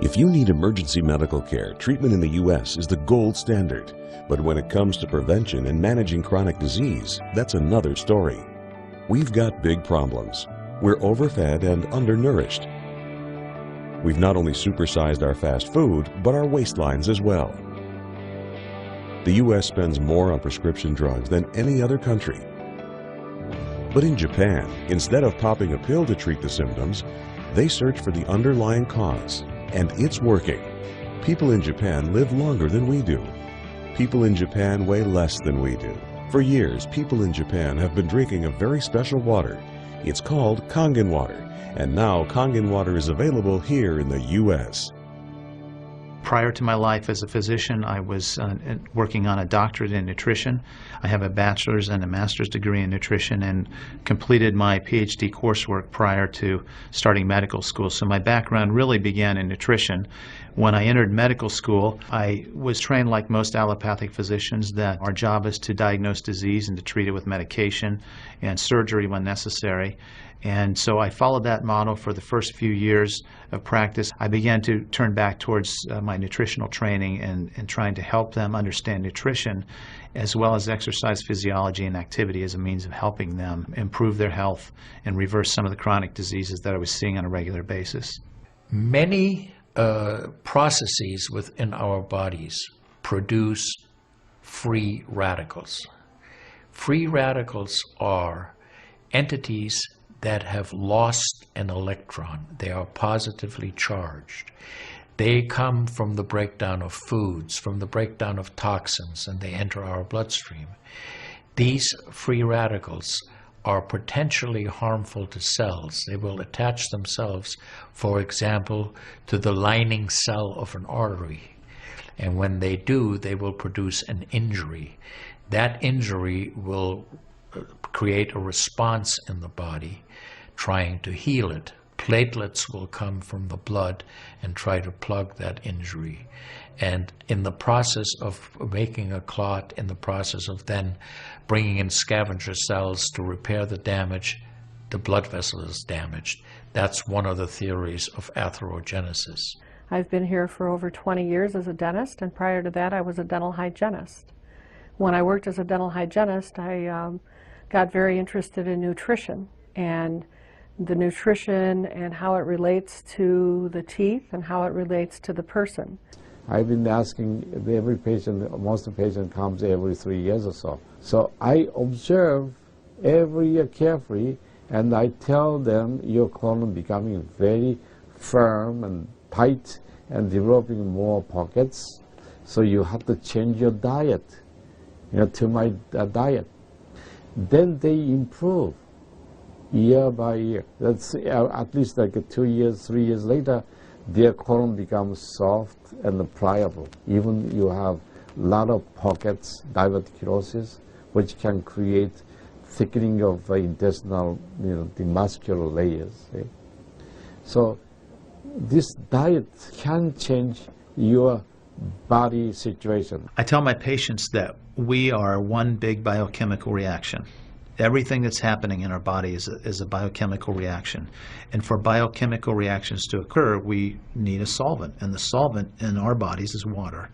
If you need emergency medical care, treatment in the U.S. is the gold standard. But when it comes to prevention and managing chronic disease, that's another story. We've got big problems. We're overfed and undernourished. We've not only supersized our fast food, but our waistlines as well. The U.S. spends more on prescription drugs than any other country. But in Japan, instead of popping a pill to treat the symptoms, they search for the underlying cause. And it's working. People in Japan live longer than we do. People in Japan weigh less than we do. For years, people in Japan have been drinking a very special water. It's called Kangen water, and now Kangen water is available here in the U.S. Prior to my life as a physician, I was working on a doctorate in nutrition. I have a bachelor's and a master's degree in nutrition and completed my PhD coursework prior to starting medical school. So my background really began in nutrition. When I entered medical school, I was trained like most allopathic physicians that our job is to diagnose disease and to treat it with medication and surgery when necessary. And so I followed that model for the first few years of practice. I began to turn back towards my nutritional training and trying to help them understand nutrition as well as exercise physiology and activity as a means of helping them improve their health and reverse some of the chronic diseases that I was seeing on a regular basis. Many processes within our bodies produce free radicals. Free radicals are entities that have lost an electron. They are positively charged. They come from the breakdown of foods, from the breakdown of toxins, and they enter our bloodstream. These free radicals are potentially harmful to cells. They will attach themselves, for example, to the lining cell of an artery. And when they do, they will produce an injury. That injury will create a response in the body trying to heal it. Platelets will come from the blood and try to plug that injury. And in the process of making a clot, in the process of then bringing in scavenger cells to repair the damage, the blood vessel is damaged. That's one of the theories of atherogenesis. I've been here for over 20 years as a dentist, and prior to that I was a dental hygienist. When I worked as a dental hygienist, I got very interested in nutrition and the nutrition and how it relates to the teeth and how it relates to the person. I've been asking every patient, most of the patient comes every 3 years or so. So I observe every year carefully, and I tell them your colon becoming very firm and tight and developing more pockets. So you have to change your diet, to my diet. Then they improve year by year. That's at least like 2 years, 3 years later, their colon becomes soft and pliable. Even you have a lot of pockets, diverticulosis, which can create thickening of intestinal, the muscular layers. So this diet can change your body situation. I tell my patients that we are one big biochemical reaction. Everything that's happening in our body is a biochemical reaction. And for biochemical reactions to occur, we need a solvent. And the solvent in our bodies is water.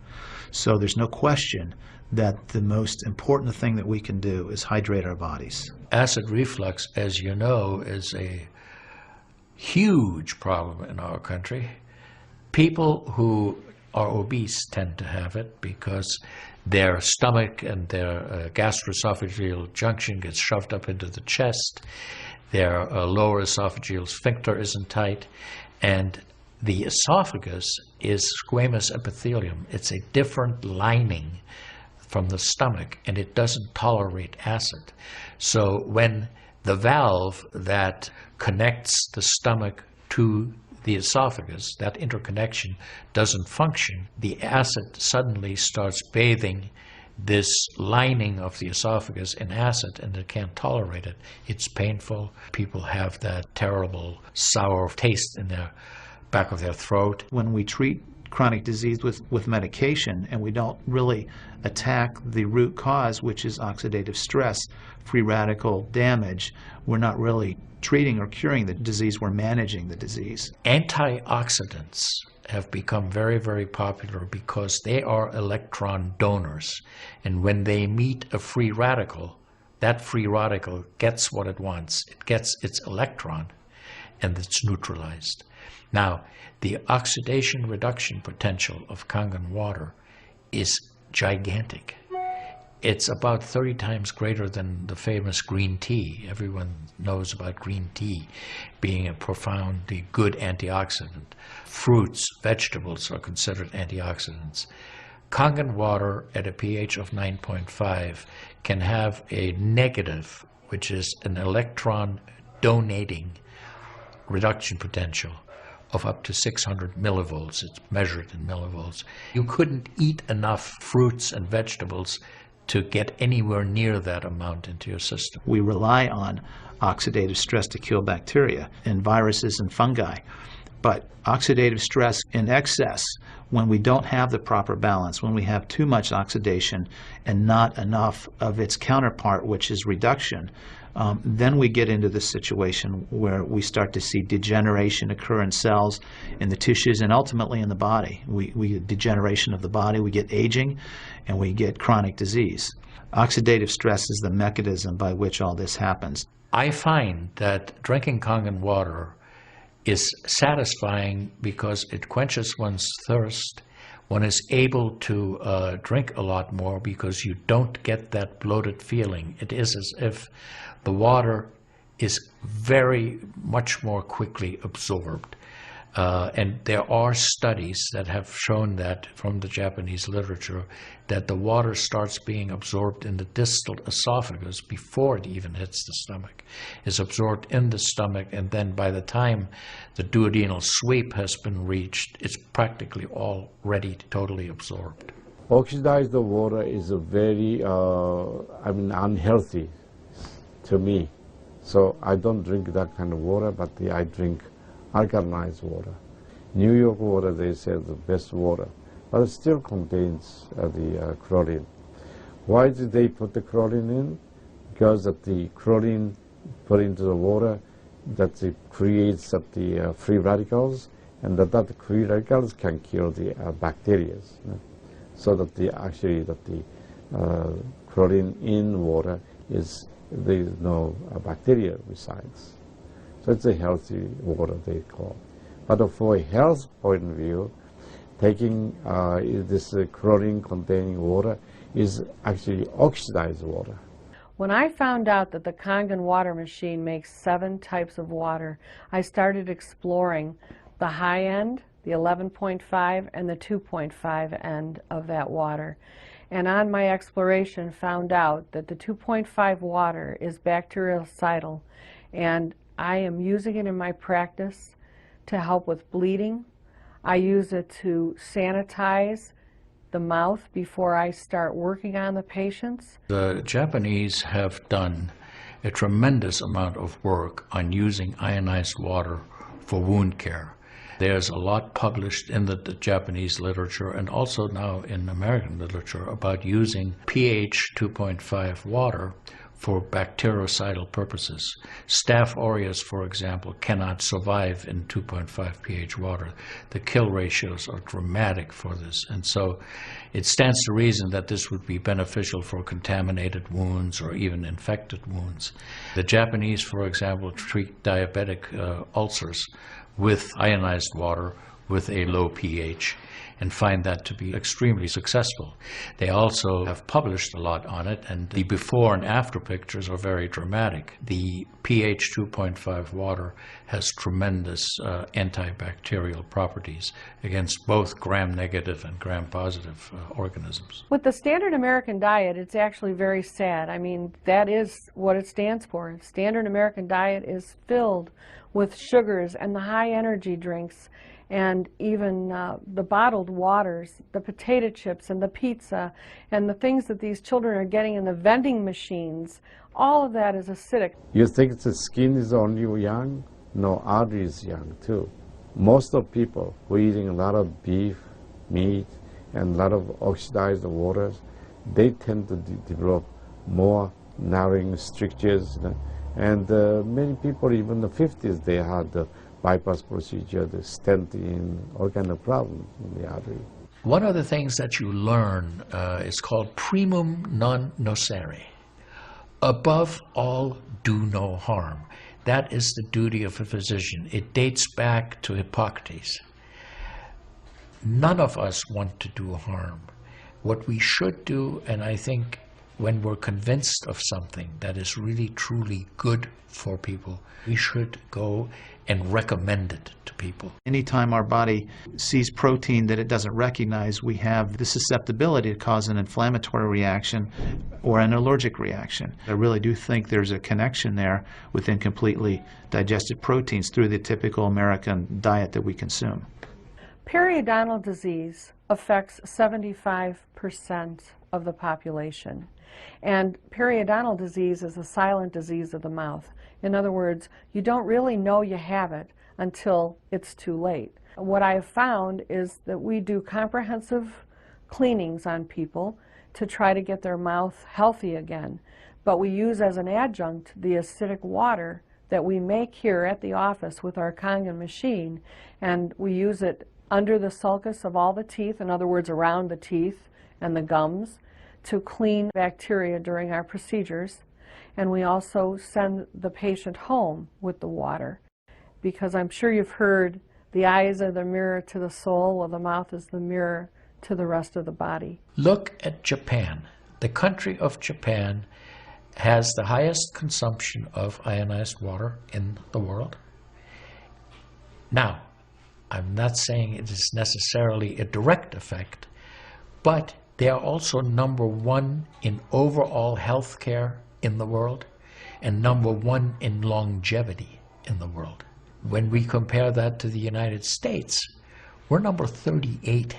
So there's no question that the most important thing that we can do is hydrate our bodies. Acid reflux, as you know, is a huge problem in our country. People who are obese tend to have it because their stomach and their gastroesophageal junction gets shoved up into the chest. Their lower esophageal sphincter isn't tight, and the esophagus is squamous epithelium. It's a different lining from the stomach, and it doesn't tolerate acid. So when the valve that connects the stomach to the esophagus, that interconnection doesn't function, the acid suddenly starts bathing this lining of the esophagus in acid, and it can't tolerate it. It's painful. People have that terrible sour taste in their back of their throat. When we treat chronic disease with medication, and we don't really attack the root cause, which is oxidative stress, free radical damage, we're not really treating or curing the disease, we're managing the disease. Antioxidants have become very, very popular because they are electron donors. And when they meet a free radical, that free radical gets what it wants. It gets its electron, and it's neutralized. Now, the oxidation reduction potential of Kangen water is gigantic. It's about 30 times greater than the famous green tea. Everyone knows about green tea being a profoundly good antioxidant. Fruits, vegetables are considered antioxidants. Kangen water at a pH of 9.5 can have a negative, which is an electron donating reduction potential of up to 600 millivolts. It's measured in millivolts. You couldn't eat enough fruits and vegetables to get anywhere near that amount into your system. We rely on oxidative stress to kill bacteria and viruses and fungi. But oxidative stress in excess, when we don't have the proper balance, when we have too much oxidation and not enough of its counterpart, which is reduction, then we get into the situation where we start to see degeneration occur in cells, in the tissues, and ultimately in the body. We get degeneration of the body, we get aging, and we get chronic disease. Oxidative stress is the mechanism by which all this happens. I find that drinking Kangen water is satisfying because it quenches one's thirst. One is able to drink a lot more because you don't get that bloated feeling. It is as if the water is very much more quickly absorbed. And there are studies that have shown that from the Japanese literature that the water starts being absorbed in the distal esophagus before it even hits the stomach. It's absorbed in the stomach, and then by the time the duodenal sweep has been reached, it's practically already totally absorbed. Oxidized water is a very, unhealthy to me. So I don't drink that kind of water, but I drink alkalinized water. New York water, they say, is the best water, but it still contains the chlorine. Why did they put the chlorine in? Because of the chlorine put into the water, that it creates the free radicals, and that free radicals can kill the bacteria. So that the chlorine in water is, there is no bacteria resides. So it's a healthy water, they call. But for a health point of view, taking this chlorine-containing water is actually oxidized water. When I found out that the Kangen water machine makes 7 types of water, I started exploring the high end, the 11.5, and the 2.5 end of that water. And on my exploration, found out that the 2.5 water is bactericidal, and I am using it in my practice to help with bleeding. I use it to sanitize the mouth before I start working on the patients. The Japanese have done a tremendous amount of work on using ionized water for wound care. There's a lot published in the Japanese literature and also now in American literature about using pH 2.5 water for bactericidal purposes. Staph aureus, for example, cannot survive in 2.5 pH water. The kill ratios are dramatic for this, and so it stands to reason that this would be beneficial for contaminated wounds or even infected wounds. The Japanese, for example, treat diabetic ulcers with ionized water with a low pH and find that to be extremely successful. They also have published a lot on it, and the before and after pictures are very dramatic. The pH 2.5 water has tremendous antibacterial properties against both gram-negative and gram-positive organisms. With the standard American diet, it's actually very sad. I mean, that is what it stands for. Standard American diet is filled with sugars and the high energy drinks, and even the bottled waters, the potato chips and the pizza, and the things that these children are getting in the vending machines, all of that is acidic. You think the skin is only young? No, artery is young too. Most of people who are eating a lot of beef, meat, and a lot of oxidized waters, they tend to develop more narrowing strictures. And many people, even in the 50s, they had the bypass procedure, the stent in, all kind of problems in the artery. One of the things that you learn is called primum non nocere. Above all, do no harm. That is the duty of a physician. It dates back to Hippocrates. None of us want to do harm. What we should do, and I think when we're convinced of something that is really truly good for people, we should go and recommend it to people. Anytime our body sees protein that it doesn't recognize, we have the susceptibility to cause an inflammatory reaction or an allergic reaction. I really do think there's a connection there with incompletely digested proteins through the typical American diet that we consume. Periodontal disease affects 75% of the population. And periodontal disease is a silent disease of the mouth. In other words, you don't really know you have it until it's too late. What I have found is that we do comprehensive cleanings on people to try to get their mouth healthy again. But we use as an adjunct the acidic water that we make here at the office with our Kangen machine, and we use it under the sulcus of all the teeth, in other words, around the teeth and the gums, to clean bacteria during our procedures. And we also send the patient home with the water, because I'm sure you've heard the eyes are the mirror to the soul, while the mouth is the mirror to the rest of the body. Look at Japan. The country of Japan has the highest consumption of ionized water in the world. Now, I'm not saying it is necessarily a direct effect, but they are also #1 in overall health care in the world and #1 in longevity in the world. When we compare that to the United States, we're number 38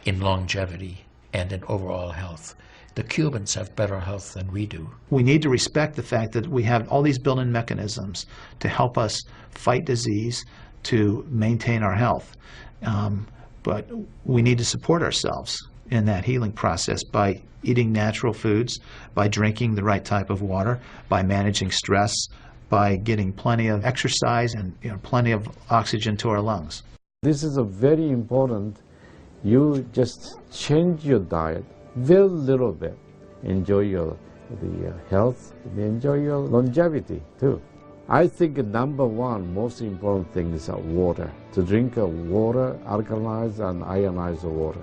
in longevity and in overall health. The Cubans have better health than we do. We need to respect the fact that we have all these built-in mechanisms to help us fight disease, to maintain our health. But we need to support ourselves in that healing process by eating natural foods, by drinking the right type of water, by managing stress, by getting plenty of exercise and plenty of oxygen to our lungs. This is a very important. You just change your diet very little bit. Enjoy the health, enjoy your longevity too. I think #1 most important thing is water. To drink water, alkalized and ionized water,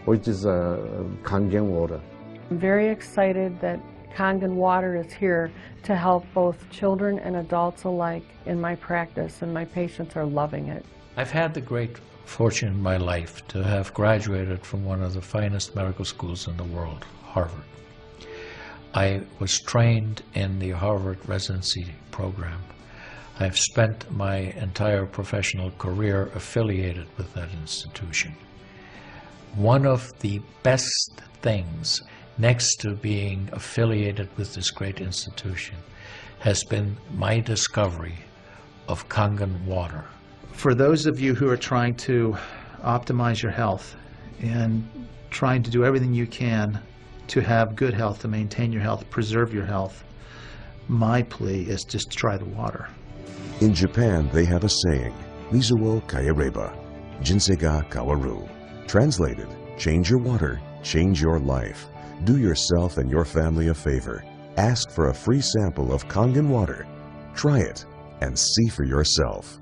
which is Kangen water. I'm very excited that Kangen water is here to help both children and adults alike in my practice, and my patients are loving it. I've had the great fortune in my life to have graduated from one of the finest medical schools in the world, Harvard. I was trained in the Harvard residency program. I've spent my entire professional career affiliated with that institution. One of the best things, next to being affiliated with this great institution, has been my discovery of Kangen water. For those of you who are trying to optimize your health and trying to do everything you can to have good health, to maintain your health, preserve your health, my plea is just try the water. In Japan, they have a saying, Mizu wo kaereba, jinsei ga kawaru. Translated, change your water, change your life. Do yourself and your family a favor. Ask for a free sample of Kangen water. Try it and see for yourself.